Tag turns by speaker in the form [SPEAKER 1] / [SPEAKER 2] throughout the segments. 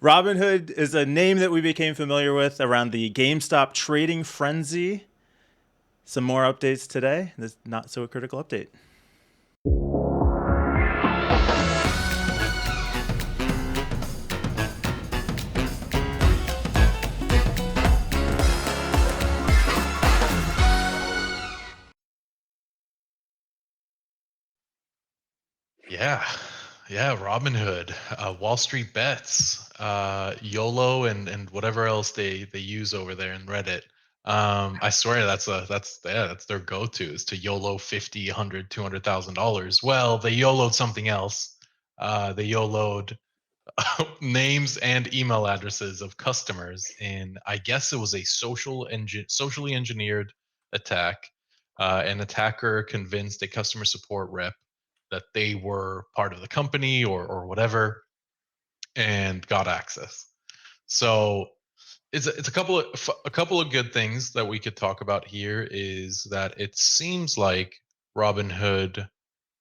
[SPEAKER 1] Robinhood is a name that we became familiar with around the GameStop trading frenzy. Some more updates today. This not so critical update.
[SPEAKER 2] Yeah, yeah, Robinhood, Wall Street Bets, YOLO, and whatever else they use over there in Reddit. I swear that's their go-to is to YOLO 50, 100, $200,000. Well, they YOLO'd something else. They YOLO'd names and email addresses of customers, and I guess it was a socially engineered attack. An attacker convinced a customer support rep that they were part of the company or whatever, and got access. So it's a couple of good things that we could talk about here. Is that it seems like Robinhood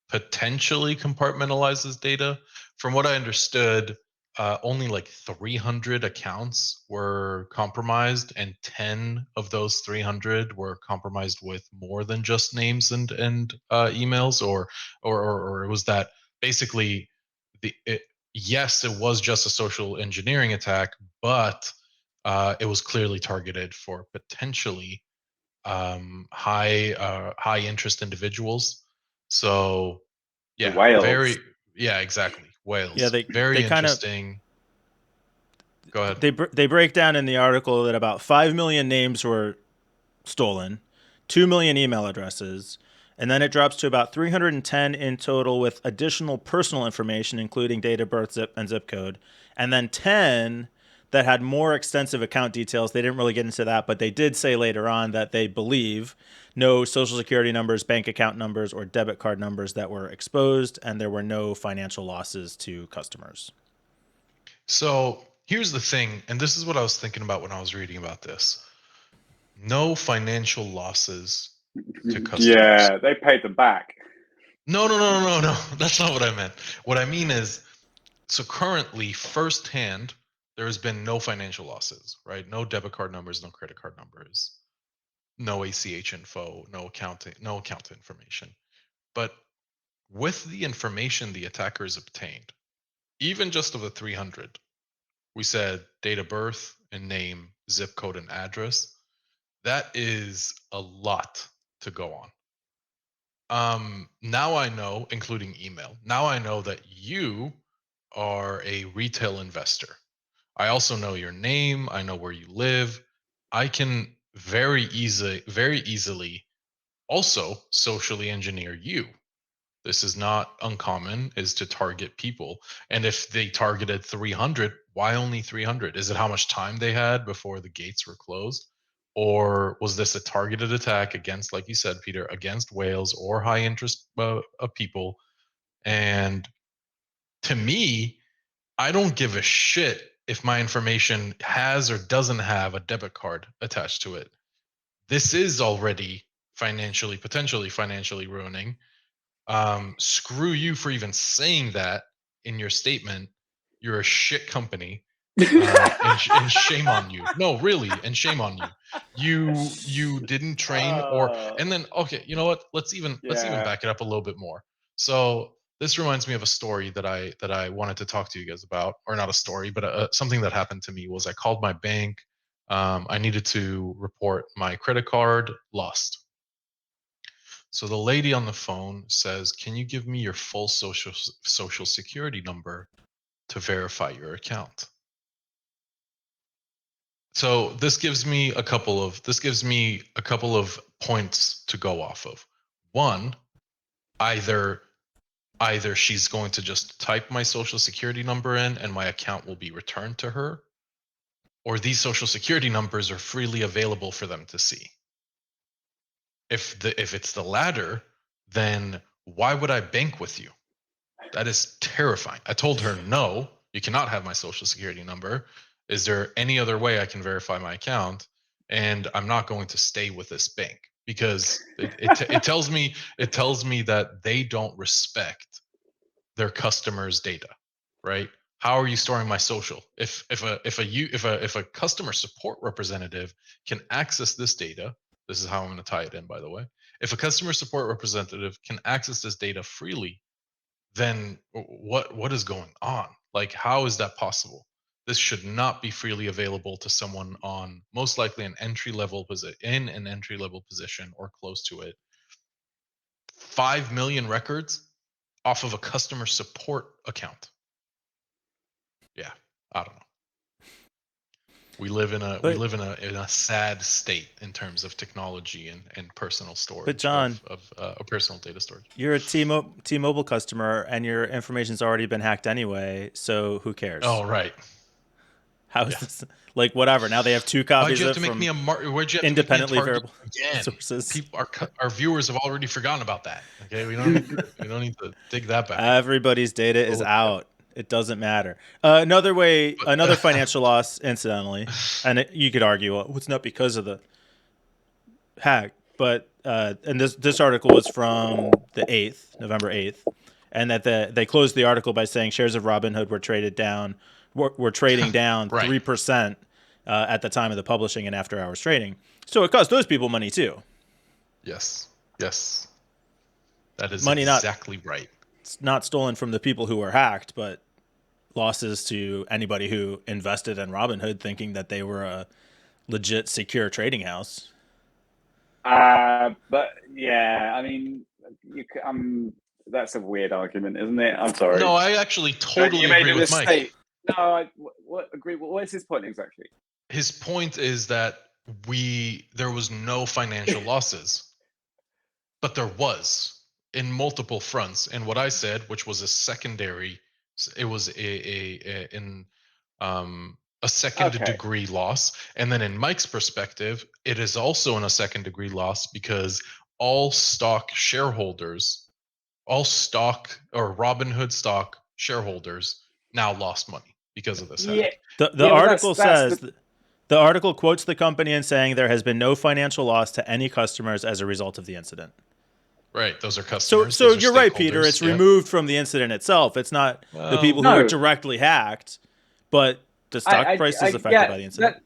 [SPEAKER 2] potentially compartmentalizes data. From what I understood, only like 300 accounts were compromised, and 10 of those 300 were compromised with more than just names and emails, or was that basically yes, it was just a social engineering attack, but it was clearly targeted for potentially high interest individuals. So
[SPEAKER 3] The
[SPEAKER 2] yeah,
[SPEAKER 3] whales.
[SPEAKER 2] yeah, exactly.
[SPEAKER 1] Yeah,
[SPEAKER 2] Whales,
[SPEAKER 1] they
[SPEAKER 2] very
[SPEAKER 1] kind of
[SPEAKER 2] interesting. Go ahead.
[SPEAKER 1] they break down in the article that about 5 million names were stolen, 2 million email addresses, and then it drops to about 310 in total with additional personal information, including date of birth, zip code, and then 10 that had more extensive account details. They didn't really get into that, but they did say later on that they believe no social security numbers, bank account numbers, or debit card numbers that were exposed, and there were no financial losses to customers.
[SPEAKER 2] So here's the thing, and this is what I was thinking about when I was reading about this. No financial losses to customers.
[SPEAKER 3] Yeah, they paid them back.
[SPEAKER 2] No, no, no, no, no, no. That's not what I meant. What I mean is, so currently, firsthand, there has been no financial losses, right? No debit card numbers, no credit card numbers, no ACH info, no account information. But with the information the attackers obtained, even just of the 300, we said date of birth and name, zip code and address. That is a lot to go on. Now I know, including email, now I know that you are a retail investor. I also know your name, I know where you live. I can very easily also socially engineer you. This is not uncommon, is to target people. And if they targeted 300, why only 300? Is it how much time they had before the gates were closed? Or was this a targeted attack against, like you said, Peter, against whales or high interest people? And to me, I don't give a shit if my information has or doesn't have a debit card attached to it. This is already potentially financially ruining. Screw you for even saying that in your statement. You're a shit company, and shame on you. No, really, and shame on you. You didn't train, or
[SPEAKER 3] uh,
[SPEAKER 2] and then okay, you know what? Let's even
[SPEAKER 3] yeah.
[SPEAKER 2] back it up a little bit more. So this reminds me of a story that I wanted to talk to you guys about, or not a story, but something that happened to me was I called my bank. I needed to report my credit card lost. So the lady on the phone says, "Can you give me your full social security number to verify your account?" So this gives me a couple of points to go off of. One, either either she's going to just type my social security number in and my account will be returned to her, or these social security numbers are freely available for them to see. If it's the latter, then why would I bank with you? That is terrifying. I told her, no, you cannot have my social security number. Is there any other way I can verify my account? And I'm not going to stay with this bank because it tells me that they don't respect their customers' data, right? how are you storing my social? If a customer support representative can access this data, this is how I'm going to tie it in, by the way. If a customer support representative can access this data freely, then what is going on? Like, how is that possible? This should not be freely available to someone on most likely an entry level position or close to it. 5 million records off of a customer support account. Yeah, I don't know. We live in a sad state in terms of technology and personal storage
[SPEAKER 1] John,
[SPEAKER 2] of personal data storage.
[SPEAKER 1] you're a T-Mobile customer, and your information's already been hacked anyway. So who cares?
[SPEAKER 2] Oh, right.
[SPEAKER 1] How is
[SPEAKER 2] Yeah.
[SPEAKER 1] this like whatever? Now they have two
[SPEAKER 2] Why'd
[SPEAKER 1] copies
[SPEAKER 2] you have
[SPEAKER 1] of
[SPEAKER 2] to
[SPEAKER 1] it
[SPEAKER 2] make me
[SPEAKER 1] from
[SPEAKER 2] why'd you have to make me a
[SPEAKER 1] independently
[SPEAKER 2] target
[SPEAKER 1] variable
[SPEAKER 2] again?
[SPEAKER 1] sources.
[SPEAKER 2] People, our viewers have already forgotten about that. Okay, we don't need to dig that back up.
[SPEAKER 1] Everybody's data is
[SPEAKER 2] Well,
[SPEAKER 1] out. It doesn't matter. Another
[SPEAKER 2] but,
[SPEAKER 1] financial loss, incidentally, and you could argue, well, it's not because of the hack, but and this article was from the 8th, November 8th, and that they closed the article by saying shares of Robinhood were trading down
[SPEAKER 2] right.
[SPEAKER 1] 3% at the time of the publishing and after hours trading. So it cost those people money too.
[SPEAKER 2] Yes. That is
[SPEAKER 1] Money
[SPEAKER 2] exactly right.
[SPEAKER 1] not stolen from the people who were hacked, but losses to anybody who invested in Robinhood thinking that they were a legit secure trading house.
[SPEAKER 3] But yeah, I mean, that's a weird argument, isn't it? I'm sorry.
[SPEAKER 2] No, I actually totally agree with Mike.
[SPEAKER 3] No, agree. What is his point exactly?
[SPEAKER 2] His point is that there was no financial losses, but there was in multiple fronts. And what I said, which was a secondary, it was a second degree loss. And then in Mike's perspective, it is also in a second degree loss because all stock shareholders, all stock or Robinhood stock shareholders now lost money because of this hack.
[SPEAKER 1] The article says the article quotes the company in saying there has been no financial loss to any customers as a result of the incident.
[SPEAKER 2] Right, those are customers.
[SPEAKER 1] So you're right, Peter. It's removed from the incident itself. It's not the people who were directly hacked, but the stock price is affected by the incident.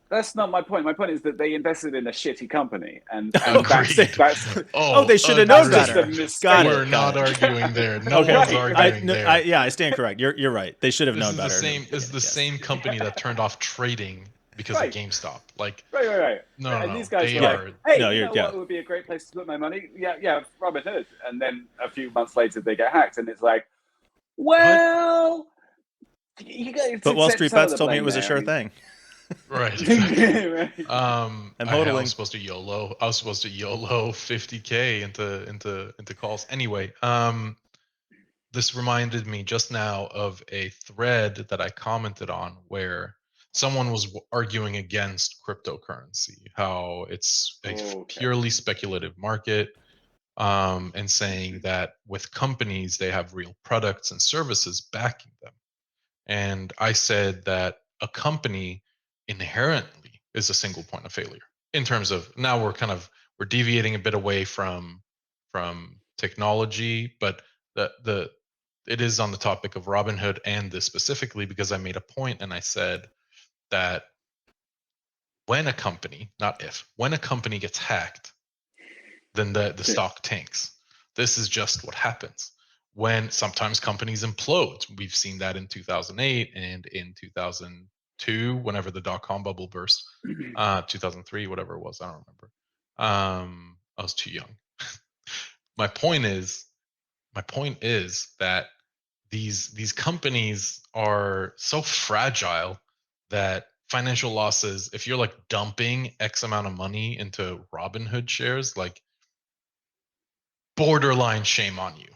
[SPEAKER 3] That's not my point. My point is that they invested in a shitty company, and
[SPEAKER 2] that's
[SPEAKER 1] they should have known better.
[SPEAKER 2] We're not arguing there. No one's arguing there.
[SPEAKER 1] I stand correct. You're right. They should have known better.
[SPEAKER 2] This is the same company that turned off trading because of GameStop. Like
[SPEAKER 3] right.
[SPEAKER 2] No,
[SPEAKER 3] and these guys are like, hey, what would be a great place to put my money? Yeah, Robinhood. And then a few months later, they get hacked, and it's like, well, you guys.
[SPEAKER 1] But Wall Street Bets told me it was a sure thing.
[SPEAKER 2] Right.
[SPEAKER 1] I'm hodling.
[SPEAKER 2] I was supposed to YOLO 50K into calls. Anyway, this reminded me just now of a thread that I commented on where someone was arguing against cryptocurrency, how it's a purely speculative market, and saying that with companies they have real products and services backing them. And I said that a company inherently is a single point of failure in terms of, now we're deviating a bit away from technology, but it is on the topic of Robinhood and this specifically because I made a point and I said that when a company gets hacked, then the stock tanks. This is just what happens when sometimes companies implode. We've seen that in 2008 and in 2002, whenever the dot-com bubble burst, 2003, whatever it was, I don't remember. I was too young. My point is that these companies are so fragile that financial losses, if you're like dumping X amount of money into Robinhood shares, like borderline shame on you.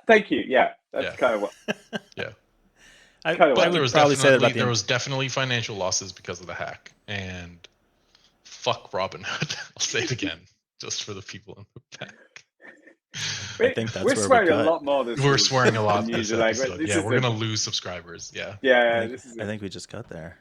[SPEAKER 3] Thank you. Yeah, that's kind of what.
[SPEAKER 2] Yeah.
[SPEAKER 1] But
[SPEAKER 2] there was definitely financial losses because of the hack, and fuck Robinhood. I'll say it again, just for the people in the back.
[SPEAKER 1] I think that's
[SPEAKER 3] we're swearing a lot more this
[SPEAKER 2] We're swearing a lot this
[SPEAKER 3] episode.
[SPEAKER 2] We're gonna lose subscribers. Yeah.
[SPEAKER 3] Yeah.
[SPEAKER 1] I think we just cut there.